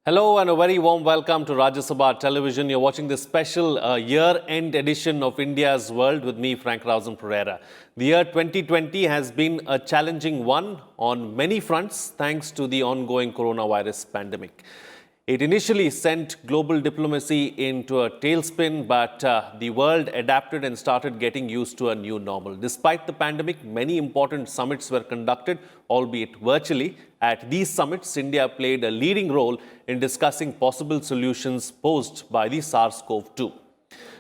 Hello and a very warm welcome to Rajya Sabha Television. You're watching this special year-end edition of India's World with me, Frank Rausen Pereira. The year 2020 has been a challenging one on many fronts thanks to the ongoing coronavirus pandemic. It initially sent global diplomacy into a tailspin, but the world adapted and started getting used to a new normal. Despite the pandemic, many important summits were conducted, albeit virtually. At these summits, India played a leading role in discussing possible solutions posed by the SARS-CoV-2.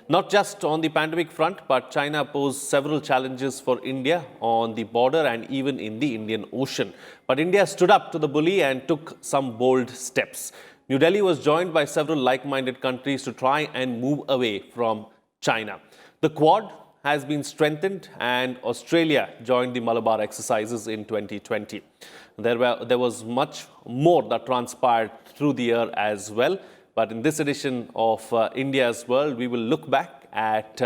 Not just on the pandemic front, but China posed several challenges for India on the border and even in the Indian Ocean. But India stood up to the bully and took some bold steps. New Delhi was joined by several like-minded countries to try and move away from China. The Quad has been strengthened and Australia joined the Malabar Exercises in 2020. There was much more that transpired through the year as well. But in this edition of India's World, we will look back at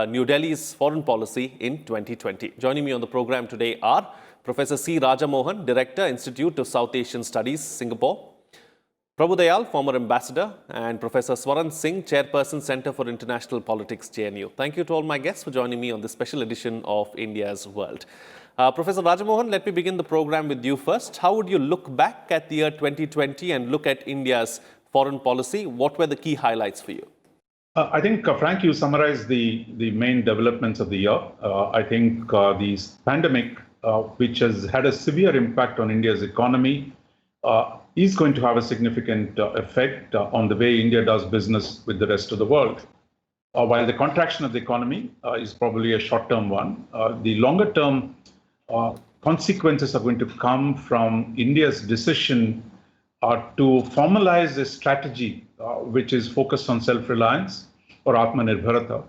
New Delhi's foreign policy in 2020. Joining me on the program today are Professor C. Rajamohan, Director, Institute of South Asian Studies, Singapore; Prabhu Dayal, former ambassador; and Professor Swaran Singh, Chairperson, Center for International Politics, JNU. Thank you to all my guests for joining me on this special edition of India's World. Professor Rajamohan, let me begin the program with you first. How would you look back at the year 2020 and look at India's foreign policy? What were the key highlights for you? I think, Frank, you summarized the main developments of the year. I think the pandemic, which has had a severe impact on India's economy, is going to have a significant effect on the way India does business with the rest of the world. While the contraction of the economy is probably a short-term one, the longer-term consequences are going to come from India's decision to formalize a strategy which is focused on self-reliance or Atmanirbharata.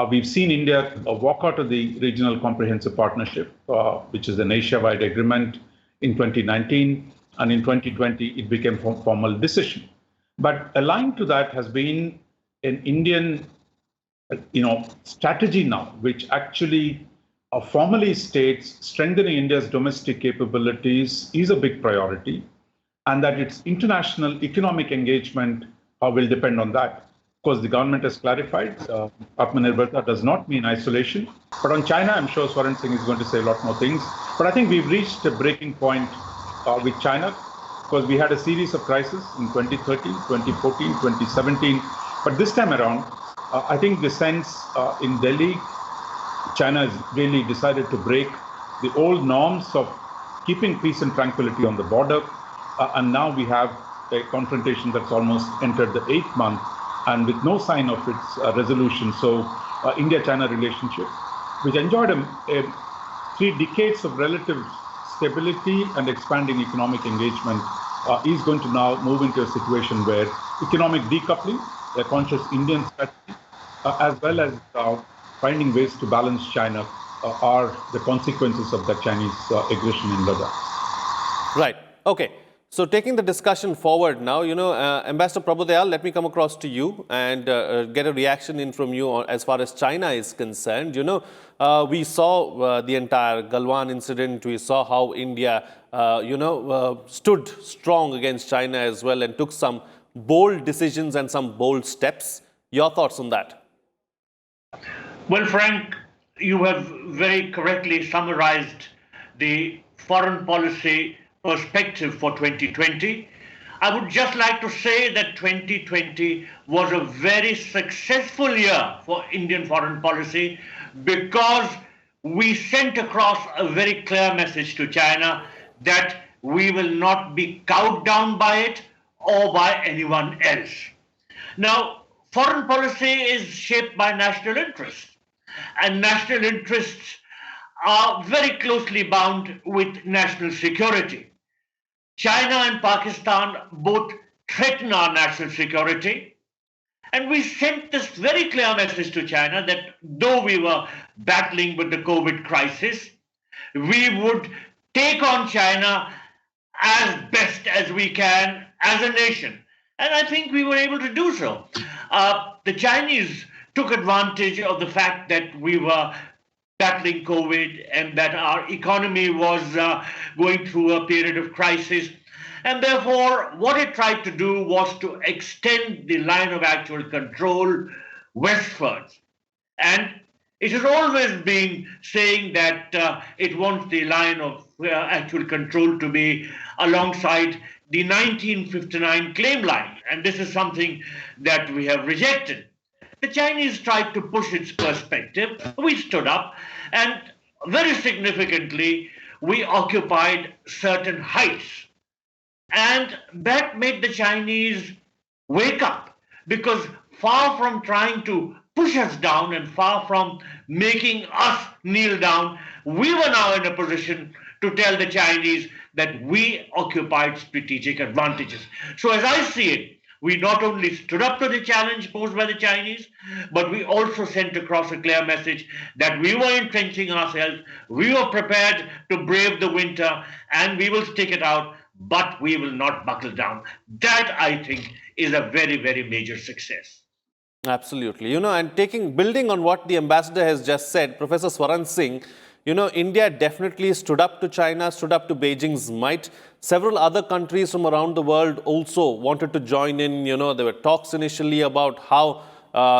We've seen India walk out of the Regional Comprehensive Partnership, which is an Asia-wide agreement, in 2019. And in 2020, it became a formal decision. But aligned to that has been an Indian, strategy now, which actually formally states strengthening India's domestic capabilities is a big priority, and that its international economic engagement will depend on that. Of course, the government has clarified Atmanirbharata does not mean isolation. But on China, I'm sure Swaran Singh is going to say a lot more things. But I think we've reached a breaking point with China, because we had a series of crises in 2013, 2014, 2017. But this time around, I think the sense in Delhi, China has really decided to break the old norms of keeping peace and tranquility on the border. And now we have a confrontation that's almost entered the 8th month and with no sign of its resolution. So India-China relationship, which enjoyed 3 decades of relative stability and expanding economic engagement, is going to now move into a situation where economic decoupling, a conscious Indian strategy, as well as finding ways to balance China are the consequences of the Chinese aggression in Ladakh. Right. Okay. So taking the discussion forward now, Ambassador Prabhu Dayal, let me come across to you and get a reaction in from you as far as China is concerned. We saw the entire Galwan incident. We saw how India, stood strong against China as well and took some bold decisions and some bold steps. Your thoughts on that? Well, Frank, you have very correctly summarized the foreign policy perspective for 2020. I would just like to say that 2020 was a very successful year for Indian foreign policy because we sent across a very clear message to China that we will not be cowed down by it or by anyone else. Now, foreign policy is shaped by national interests, and national interests are very closely bound with national security. China and Pakistan both threaten our national security. And we sent this very clear message to China that though we were battling with the COVID crisis, we would take on China as best as we can as a nation. And I think we were able to do so. The Chinese took advantage of the fact that we were battling COVID and that our economy was going through a period of crisis. And therefore, what it tried to do was to extend the line of actual control westwards. And it has always been saying that it wants the line of actual control to be alongside the 1959 claim line. And this is something that we have rejected. The Chinese tried to push its perspective. We stood up, and very significantly, we occupied certain heights. And that made the Chinese wake up, because far from trying to push us down and far from making us kneel down, we were now in a position to tell the Chinese that we occupied strategic advantages. So as I see it, we not only stood up to the challenge posed by the Chinese, but we also sent across a clear message that we were entrenching ourselves, we were prepared to brave the winter, and we will stick it out, but we will not buckle down. That, I think, is a very, very major success. Absolutely. And building on what the ambassador has just said, Professor Swaran Singh, India definitely stood up to China, stood up to Beijing's might. Several other countries from around the world also wanted to join in. There were talks initially about how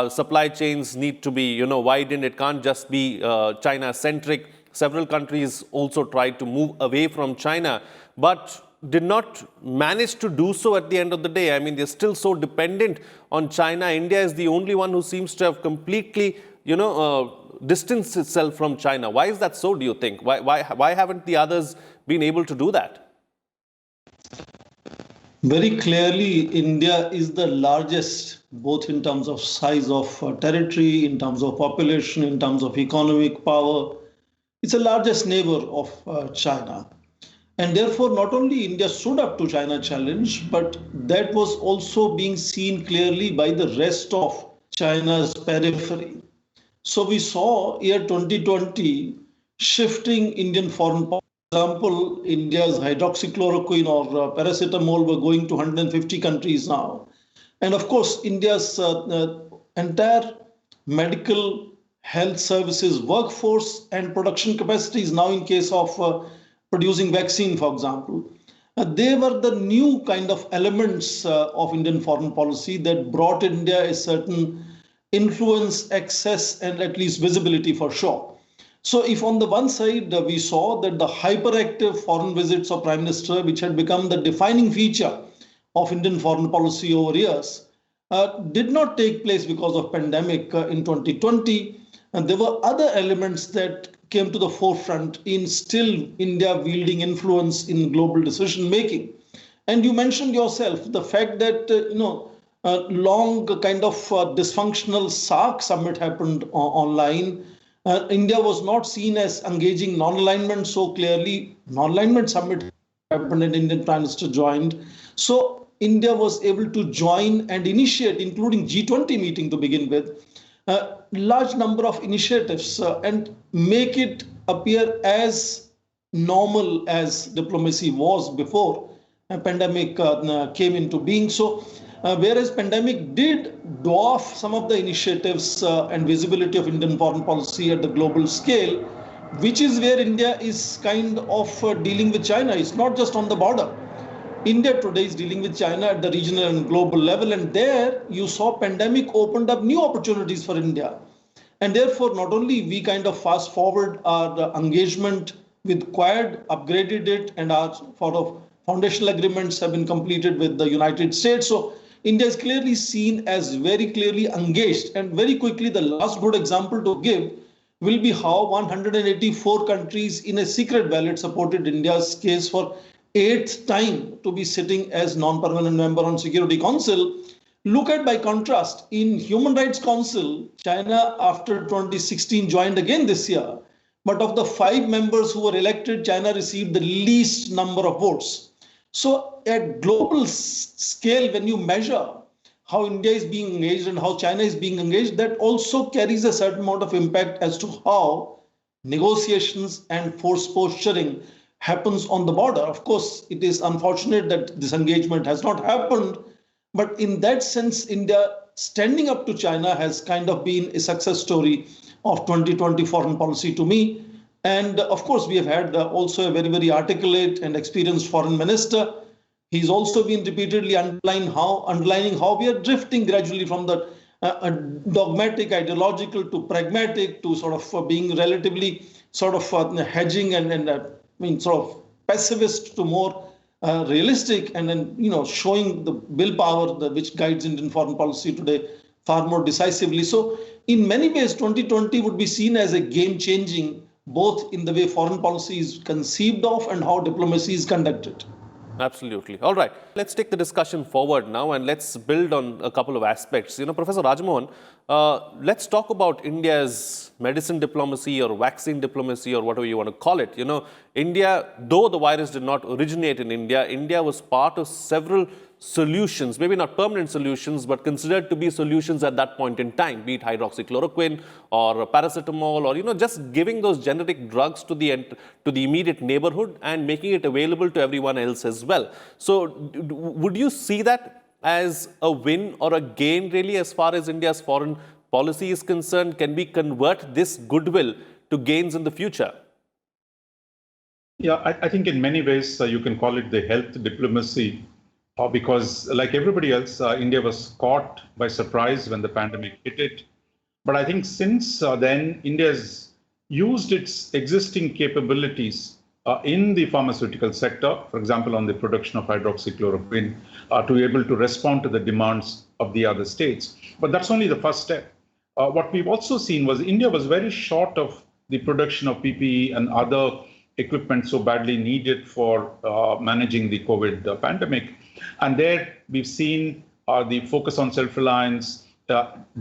supply chains need to be, widened. It can't just be China-centric. Several countries also tried to move away from China, but did not manage to do so at the end of the day. I mean, they're still so dependent on China. India is the only one who seems to have completely, distanced itself from China. Why is that so, do you think? Why haven't the others been able to do that? Very clearly, India is the largest, both in terms of size of territory, in terms of population, in terms of economic power. It's the largest neighbor of China. And therefore, not only India stood up to China challenge, but that was also being seen clearly by the rest of China's periphery. So we saw year 2020 shifting Indian foreign policy. For example, India's hydroxychloroquine or paracetamol were going to 150 countries now. And of course, India's entire medical health services workforce and production capacities now in case of producing vaccine, for example. They were the new kind of elements of Indian foreign policy that brought India a certain influence, access, and at least visibility for sure. So if on the one side we saw that the hyperactive foreign visits of Prime Minister, which had become the defining feature of Indian foreign policy over years, did not take place because of pandemic in 2020. And there were other elements that came to the forefront in still India wielding influence in global decision making. And you mentioned yourself the fact that, long kind of dysfunctional SAARC summit happened online. India was not seen as engaging non-alignment so clearly. Non-alignment summit happened and Indian Prime Minister joined. So India was able to join and initiate, including G20 meeting to begin with, a large number of initiatives and make it appear as normal as diplomacy was before a pandemic came into being. So whereas pandemic did dwarf some of the initiatives and visibility of Indian foreign policy at the global scale, which is where India is kind of dealing with China. It's not just on the border. India today is dealing with China at the regional and global level. And there you saw pandemic opened up new opportunities for India. And therefore, not only we kind of fast forward our engagement with Quad, upgraded it, and our sort of foundational agreements have been completed with the United States. So India is clearly seen as very clearly engaged. And very quickly, the last good example to give will be how 184 countries in a secret ballot supported India's case for 8th time to be sitting as non-permanent member on Security Council. Look at, by contrast, in Human Rights Council, China after 2016 joined again this year. But of the 5 members who were elected, China received the least number of votes. So at global scale, when you measure how India is being engaged and how China is being engaged, that also carries a certain amount of impact as to how negotiations and force posturing happens on the border. Of course, it is unfortunate that this engagement has not happened, but in that sense, India standing up to China has kind of been a success story of 2020 foreign policy to me. And of course, we have had also a very, very articulate and experienced foreign minister. He's also been repeatedly underlining how we are drifting gradually from the dogmatic, ideological to pragmatic to sort of being relatively sort of hedging and I mean sort of pessimist to more realistic, and then showing the willpower which guides Indian foreign policy today far more decisively. So in many ways, 2020 would be seen as a game changing, both in the way foreign policy is conceived of and how diplomacy is conducted. Absolutely. All right. Let's take the discussion forward now and let's build on a couple of aspects. Professor Rajamohan, let's talk about India's medicine diplomacy or vaccine diplomacy or whatever you want to call it. India, though the virus did not originate in India, India was part of several solutions, maybe not permanent solutions, but considered to be solutions at that point in time, be it hydroxychloroquine or paracetamol, or just giving those generic drugs to the immediate neighborhood and making it available to everyone else as well. So would you see that as a win or a gain really as far as India's foreign policy is concerned? Can we convert this goodwill to gains in the future? Yeah, I think in many ways you can call it the health diplomacy. Because like everybody else, India was caught by surprise when the pandemic hit it. But I think since then, India has used its existing capabilities in the pharmaceutical sector, for example, on the production of hydroxychloroquine, to be able to respond to the demands of the other states. But that's only the first step. What we've also seen was India was very short of the production of PPE and other equipment so badly needed for managing the COVID pandemic. And there we've seen the focus on self-reliance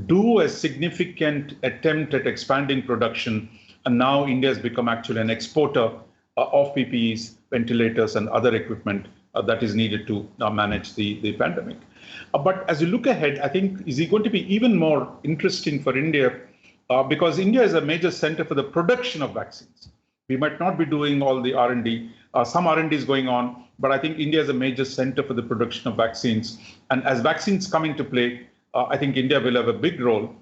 do a significant attempt at expanding production. And now India has become actually an exporter of PPEs, ventilators, and other equipment that is needed to manage the pandemic. But as you look ahead, I think is it going to be even more interesting for India because India is a major center for the production of vaccines. We might not be doing all the R&D. Some R&D is going on, but I think India is a major center for the production of vaccines. And as vaccines come into play, I think India will have a big role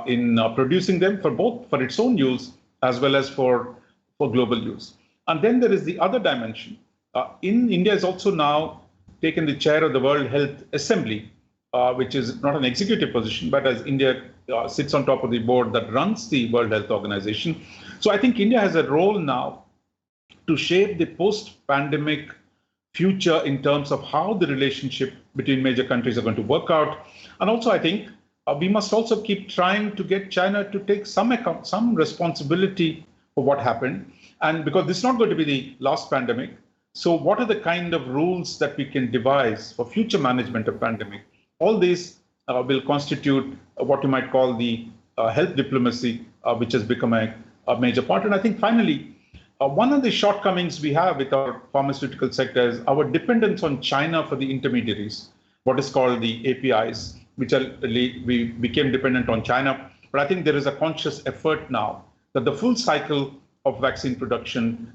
in producing them for its own use as well as for global use. And then there is the other dimension. India has also now taken the chair of the World Health Assembly, which is not an executive position, but as India sits on top of the board that runs the World Health Organization. So I think India has a role now to shape the post-pandemic future in terms of how the relationship between major countries are going to work out. And also, I think we must also keep trying to get China to take some responsibility for what happened. And because this is not going to be the last pandemic, so what are the kind of rules that we can devise for future management of pandemic? All these will constitute what you might call the health diplomacy, which has become a major part. And I think finally, one of the shortcomings we have with our pharmaceutical sector is our dependence on China for the intermediaries, what is called the APIs, which we became dependent on China. But I think there is a conscious effort now that the full cycle of vaccine production,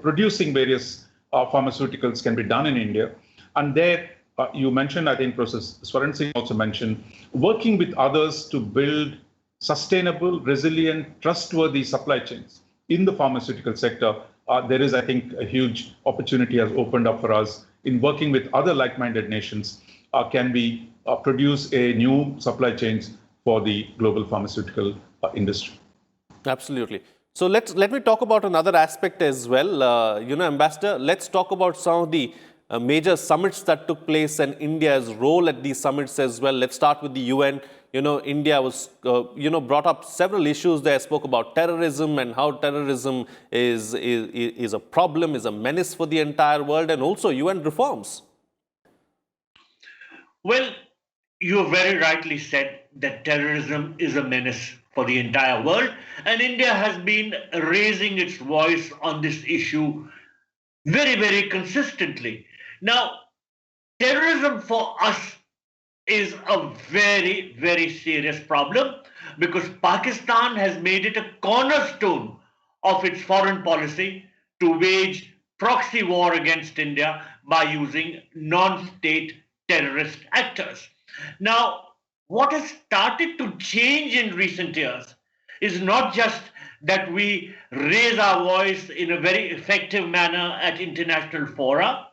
producing various pharmaceuticals can be done in India. And there, you mentioned, I think Professor Swaran Singh also mentioned, working with others to build sustainable, resilient, trustworthy supply chains in the pharmaceutical sector. There is, I think, a huge opportunity has opened up for us in working with other like-minded nations. Can we produce a new supply chains for the global pharmaceutical industry? Absolutely. So let me talk about another aspect as well. Ambassador, let's talk about some of the major summits that took place and India's role at these summits as well. Let's start with the UN. India was, brought up several issues there, spoke about terrorism and how terrorism is a problem, is a menace for the entire world, and also UN reforms. Well, you very rightly said that terrorism is a menace for the entire world, and India has been raising its voice on this issue very, very consistently. Now, terrorism for us is a very, very serious problem because Pakistan has made it a cornerstone of its foreign policy to wage proxy war against India by using non-state terrorist actors. Now, what has started to change in recent years is not just that we raise our voice in a very effective manner at international fora,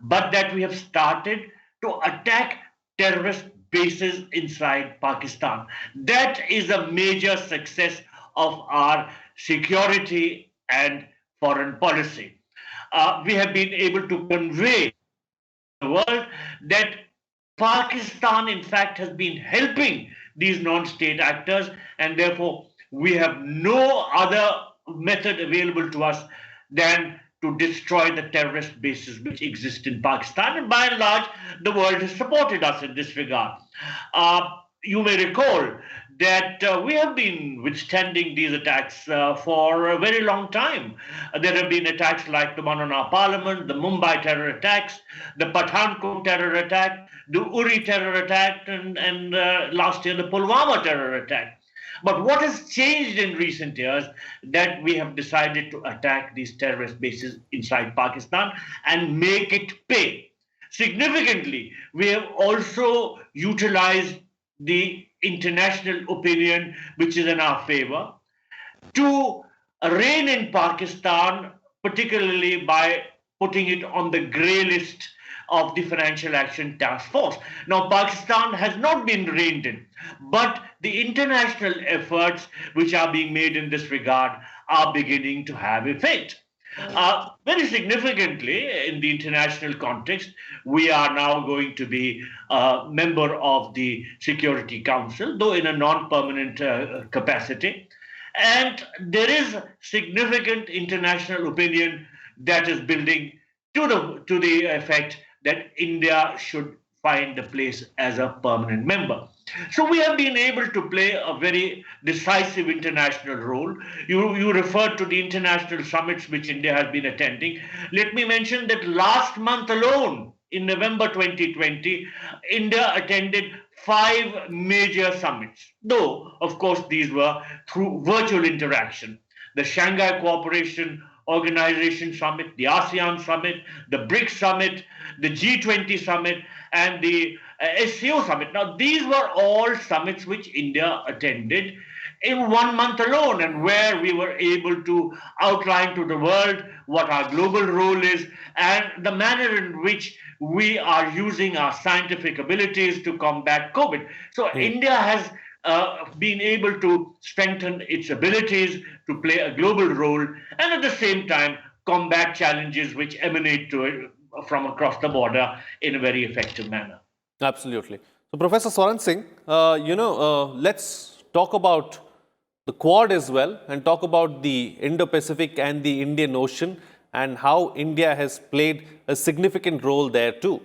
but that we have started to attack terrorist bases inside Pakistan. That is a major success of our security and foreign policy. We have been able to convey the world that Pakistan, in fact, has been helping these non-state actors, and therefore we have no other method available to us than to destroy the terrorist bases which exist in Pakistan. And by and large, the world has supported us in this regard. You may recall that we have been withstanding these attacks for a very long time. There have been attacks like the one on our parliament, the Mumbai terror attacks, the Pathankot terror attack, the Uri terror attack, and last year the Pulwama terror attack. But what has changed in recent years that we have decided to attack these terrorist bases inside Pakistan and make it pay. Significantly, we have also utilized the international opinion, which is in our favor, to rein in Pakistan, particularly by putting it on the grey list of the Financial Action Task Force. Now, Pakistan has not been reined in, but the international efforts which are being made in this regard are beginning to have effect. Very significantly, in the international context, we are now going to be a member of the Security Council, though in a non-permanent capacity. And there is significant international opinion that is building to the effect that India should find a place as a permanent member. So we have been able to play a very decisive international role. You referred to the international summits which India has been attending. Let me mention that last month alone, in November 2020, India attended 5 major summits, though, of course, these were through virtual interaction. The Shanghai Cooperation Organization Summit, the ASEAN Summit, the BRICS Summit, the G20 Summit, and the SCO Summit. Now, these were all summits which India attended in 1 month alone, and where we were able to outline to the world what our global role is and the manner in which we are using our scientific abilities to combat COVID. So India has been able to strengthen its abilities to play a global role and at the same time combat challenges which emanate to it from across the border in a very effective manner. Absolutely. So, Professor Swaran Singh, let's talk about the Quad as well and talk about the Indo-Pacific and the Indian Ocean and how India has played a significant role there too.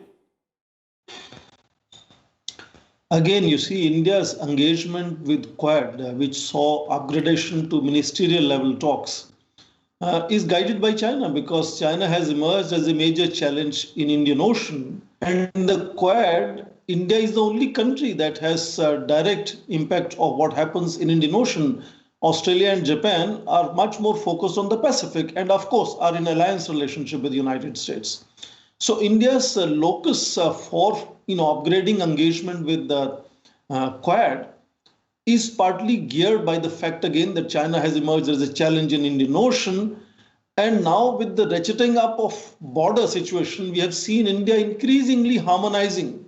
Again, you see India's engagement with Quad, which saw upgradation to ministerial level talks, is guided by China because China has emerged as a major challenge in Indian Ocean. And in the Quad, India is the only country that has direct impact of what happens in Indian Ocean. Australia and Japan are much more focused on the Pacific and of course are in alliance relationship with the United States. So India's locus for upgrading engagement with the Quad is partly geared by the fact again that China has emerged as a challenge in Indian Ocean. And now with the ratcheting up of border situation, we have seen India increasingly harmonizing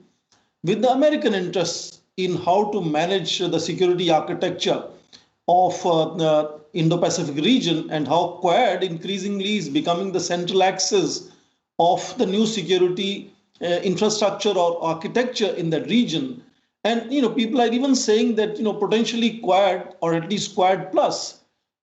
with the American interests in how to manage the security architecture of the Indo-Pacific region and how Quad increasingly is becoming the central axis of the new security infrastructure or architecture in that region. And people are even saying that potentially Quad or at least Quad Plus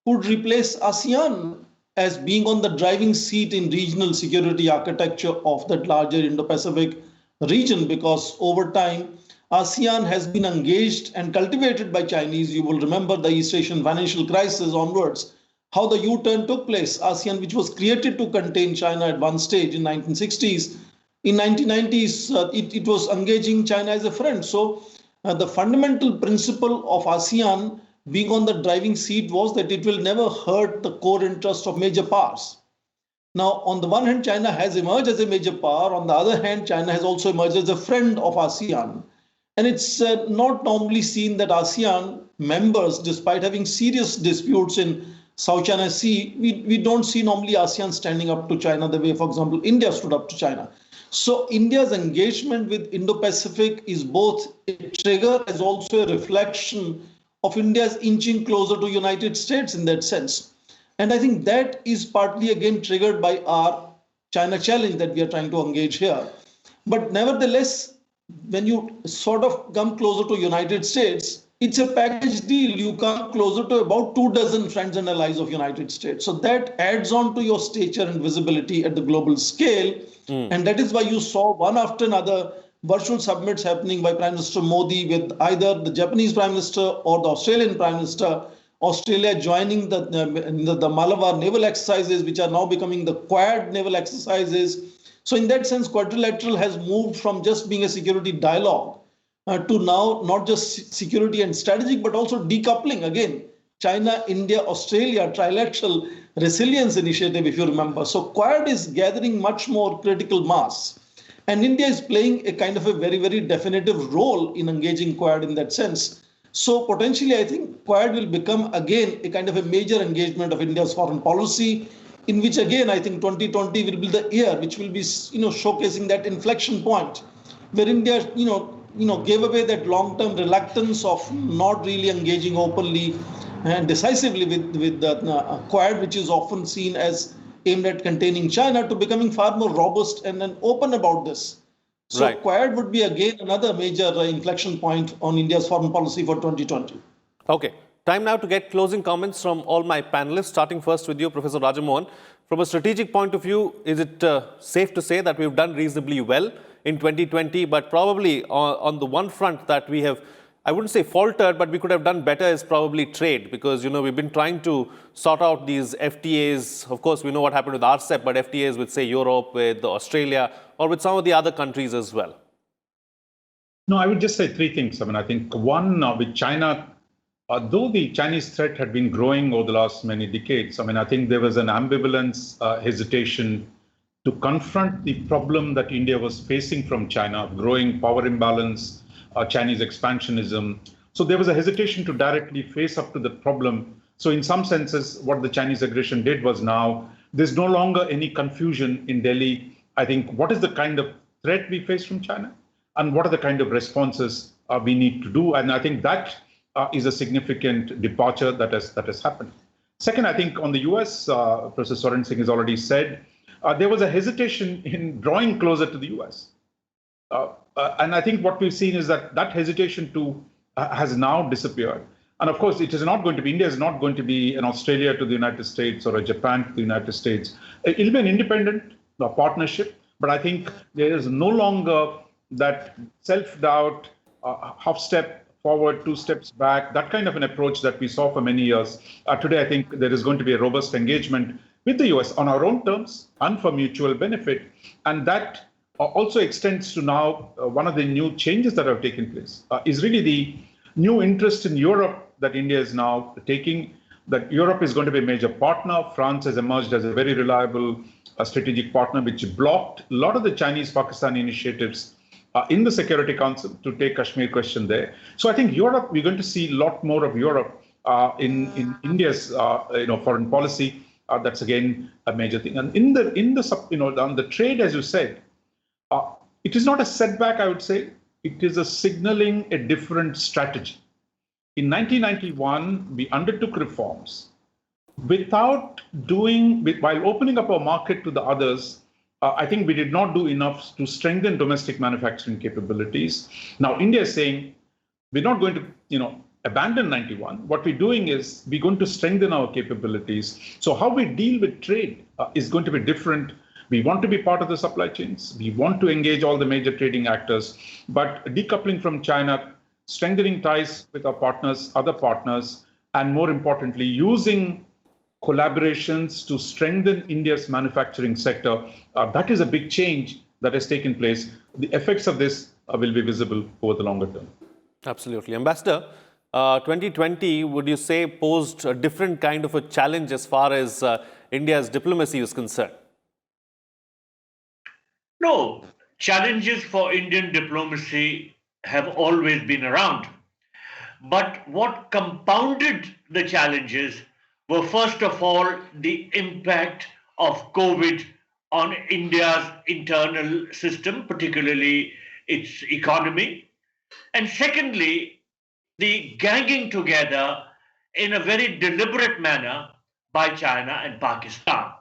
could replace ASEAN as being on the driving seat in regional security architecture of that larger Indo-Pacific region, because over time ASEAN has been engaged and cultivated by Chinese. You will remember the East Asian financial crisis onwards, how the U-turn took place. ASEAN, which was created to contain China at one stage in 1960s, in 1990s, it was engaging China as a friend. So the fundamental principle of ASEAN being on the driving seat was that it will never hurt the core interest of major powers. Now, on the one hand, China has emerged as a major power. On the other hand, China has also emerged as a friend of ASEAN. And it's not normally seen that ASEAN members, despite having serious disputes in South China Sea, we don't see normally ASEAN standing up to China the way, for example, India stood up to China. So India's engagement with Indo-Pacific is both a trigger as also a reflection of India's inching closer to United States in that sense. And I think that is partly again triggered by our China challenge that we are trying to engage here. But nevertheless, when you sort of come closer to United States, it's a package deal. You come closer to about 24 friends and allies of United States. So that adds on to your stature and visibility at the global scale. And that is why you saw one after another virtual summits happening by Prime Minister Modi with either the Japanese Prime Minister or the Australian Prime Minister. Australia joining the Malabar naval exercises, which are now becoming the Quad naval exercises. So in that sense, quadrilateral has moved from just being a security dialogue to now not just security and strategic, but also decoupling again. China, India, Australia, trilateral resilience initiative, if you remember. So Quad is gathering much more critical mass. And India is playing a kind of a very, very definitive role in engaging Quad in that sense. So potentially, I think Quad will become again a kind of a major engagement of India's foreign policy, in which again I think 2020 will be the year which will be showcasing that inflection point where India gave away that long-term reluctance of not really engaging openly and decisively with the Quad, which is often seen as aimed at containing China, to becoming far more robust and then open about this. So Right. Quad would be again another major inflection point on India's foreign policy for 2020. Okay. Time now to get closing comments from all my panelists, starting first with you, Professor Rajamohan. From a strategic point of view, is it safe to say that we've done reasonably well in 2020, but probably on the one front that we have, I wouldn't say faltered, but we could have done better is probably trade, because, we've been trying to sort out these FTAs. Of course, we know what happened with RCEP, but FTAs with, say, Europe, with Australia, or with some of the other countries as well. No, I would just say three things. I think one, with China, though the Chinese threat had been growing over the last many decades, I think there was an ambivalence, hesitation to confront the problem that India was facing from China, growing power imbalance, Chinese expansionism. So there was a hesitation to directly face up to the problem. So in some senses, what the Chinese aggression did was now there's no longer any confusion in Delhi. I think what is the kind of threat we face from China and what are the kind of responses we need to do. And I think that is a significant departure that has happened. Second, I think on the US, Professor Soren Singh has already said, there was a hesitation in drawing closer to the US. And I think what we've seen is that hesitation has now disappeared. And of course, it is not going to be, India is not going to be an Australia to the United States or a Japan to the United States. It'll be an independent partnership, but I think there is no longer that self-doubt, half step forward, two steps back, that kind of an approach that we saw for many years. Today, I think there is going to be a robust engagement with the US on our own terms and for mutual benefit. And that also extends to now one of the new changes that have taken place is really the new interest in Europe that India is now taking, that Europe is going to be a major partner. France has emerged as a very reliable strategic partner, which blocked a lot of the Chinese-Pakistani initiatives in the Security Council to take Kashmir question there. So I think Europe, we're going to see a lot more of Europe in India's foreign policy. That's again a major thing. And on the trade, as you said, it is not a setback, I would say. It is a signaling a different strategy. In 1991, we undertook reforms while opening up our market to the others. I think we did not do enough to strengthen domestic manufacturing capabilities. Now, India is saying we're not going to, abandon 91. What we're doing is we're going to strengthen our capabilities. So how we deal with trade is going to be different. We want to be part of the supply chains. We want to engage all the major trading actors, but decoupling from China, strengthening ties with our partners, other partners, and more importantly, using collaborations to strengthen India's manufacturing sector. That is a big change that has taken place. The effects of this will be visible over the longer term. Absolutely. Ambassador, 2020, would you say, posed a different kind of a challenge as far as India's diplomacy is concerned? No, challenges for Indian diplomacy have always been around. But what compounded the challenges were, first of all, the impact of COVID on India's internal system, particularly its economy. And secondly, the ganging together in a very deliberate manner by China and Pakistan.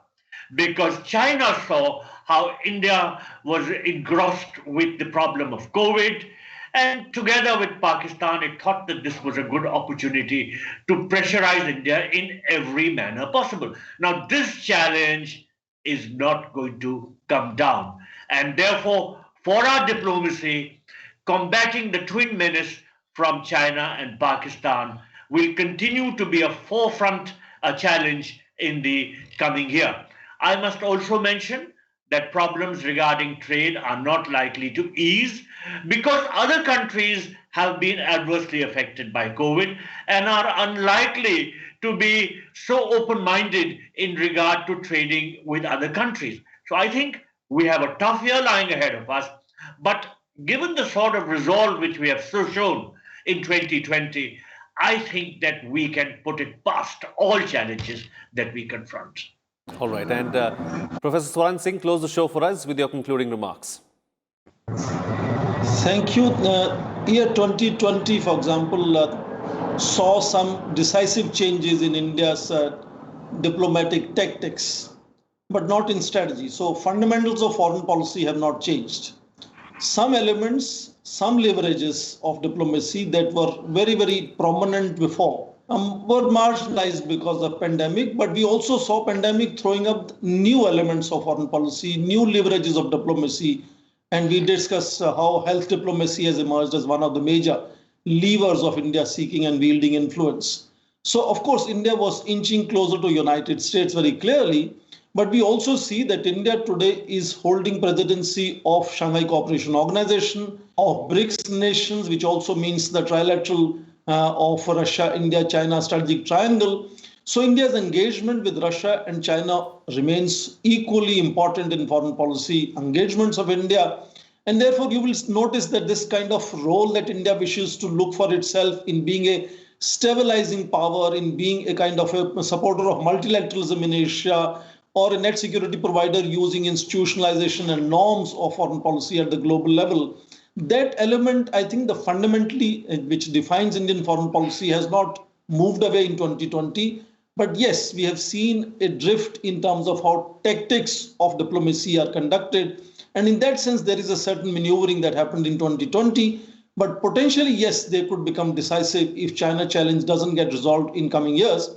Because China saw how India was engrossed with the problem of COVID, and together with Pakistan, it thought that this was a good opportunity to pressurize India in every manner possible. Now, this challenge is not going to come down. And therefore, for our diplomacy, combating the twin menace from China and Pakistan will continue to be a forefront challenge in the coming year. I must also mention that problems regarding trade are not likely to ease because other countries have been adversely affected by COVID and are unlikely to be so open-minded in regard to trading with other countries. So I think we have a tough year lying ahead of us, but given the sort of resolve which we have so shown in 2020, I think that we can put it past all challenges that we confront. All right. And Professor Swaran Singh, close the show for us with your concluding remarks. Thank you. Year 2020, for example, saw some decisive changes in India's diplomatic tactics, but not in strategy. So fundamentals of foreign policy have not changed. Some elements, some leverages of diplomacy that were very, very prominent before were marginalized because of pandemic, but we also saw pandemic throwing up new elements of foreign policy, new leverages of diplomacy, and we discussed how health diplomacy has emerged as one of the major levers of India seeking and wielding influence. So, of course, India was inching closer to United States very clearly, but we also see that India today is holding presidency of Shanghai Cooperation Organization, of BRICS nations, which also means the trilateral of Russia, India, China strategic triangle. So India's engagement with Russia and China remains equally important in foreign policy engagements of India. And therefore, you will notice that this kind of role that India wishes to look for itself in being a stabilizing power, in being a kind of a supporter of multilateralism in Asia, or a net security provider using institutionalization and norms of foreign policy at the global level. That element, I think, the fundamentally which defines Indian foreign policy has not moved away in 2020. But yes, we have seen a drift in terms of how tactics of diplomacy are conducted. And in that sense, there is a certain maneuvering that happened in 2020. But potentially, yes, they could become decisive if China challenge doesn't get resolved in coming years.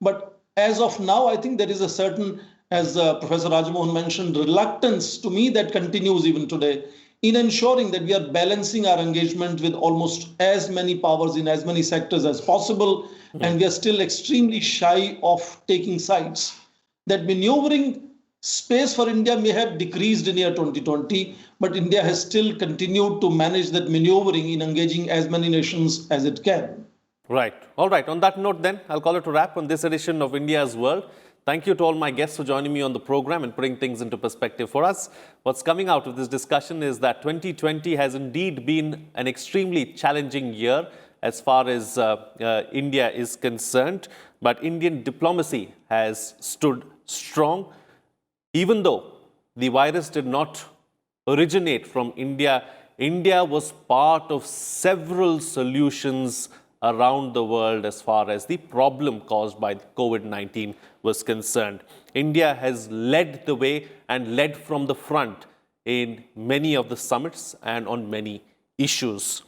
But as of now, I think there is a certain, as Professor Rajamohan mentioned, reluctance to me that continues even today in ensuring that we are balancing our engagement with almost as many powers in as many sectors as possible. And we are still extremely shy of taking sides. That maneuvering space for India may have decreased in year 2020, but India has still continued to manage that maneuvering in engaging as many nations as it can. Right. All right. On that note, then, I'll call it a wrap on this edition of India's World. Thank you to all my guests for joining me on the program and putting things into perspective for us. What's coming out of this discussion is that 2020 has indeed been an extremely challenging year as far as India is concerned. But Indian diplomacy has stood strong. Even though the virus did not originate from India, India was part of several solutions around the world as far as the problem caused by COVID-19 was concerned. India has led the way and led from the front in many of the summits and on many issues.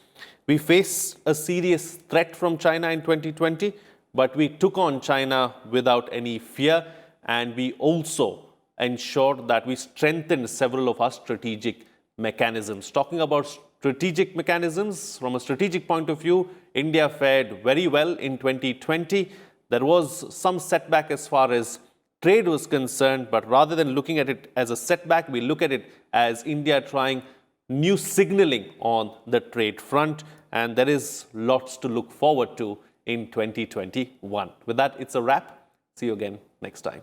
We faced a serious threat from China in 2020, but we took on China without any fear, and we also ensured that we strengthened several of our strategic mechanisms. Talking about strategic mechanisms, from a strategic point of view, India fared very well in 2020. There was some setback as far as trade was concerned, but rather than looking at it as a setback, we look at it as India trying new signaling on the trade front, and there is lots to look forward to in 2021. With that, it's a wrap. See you again next time.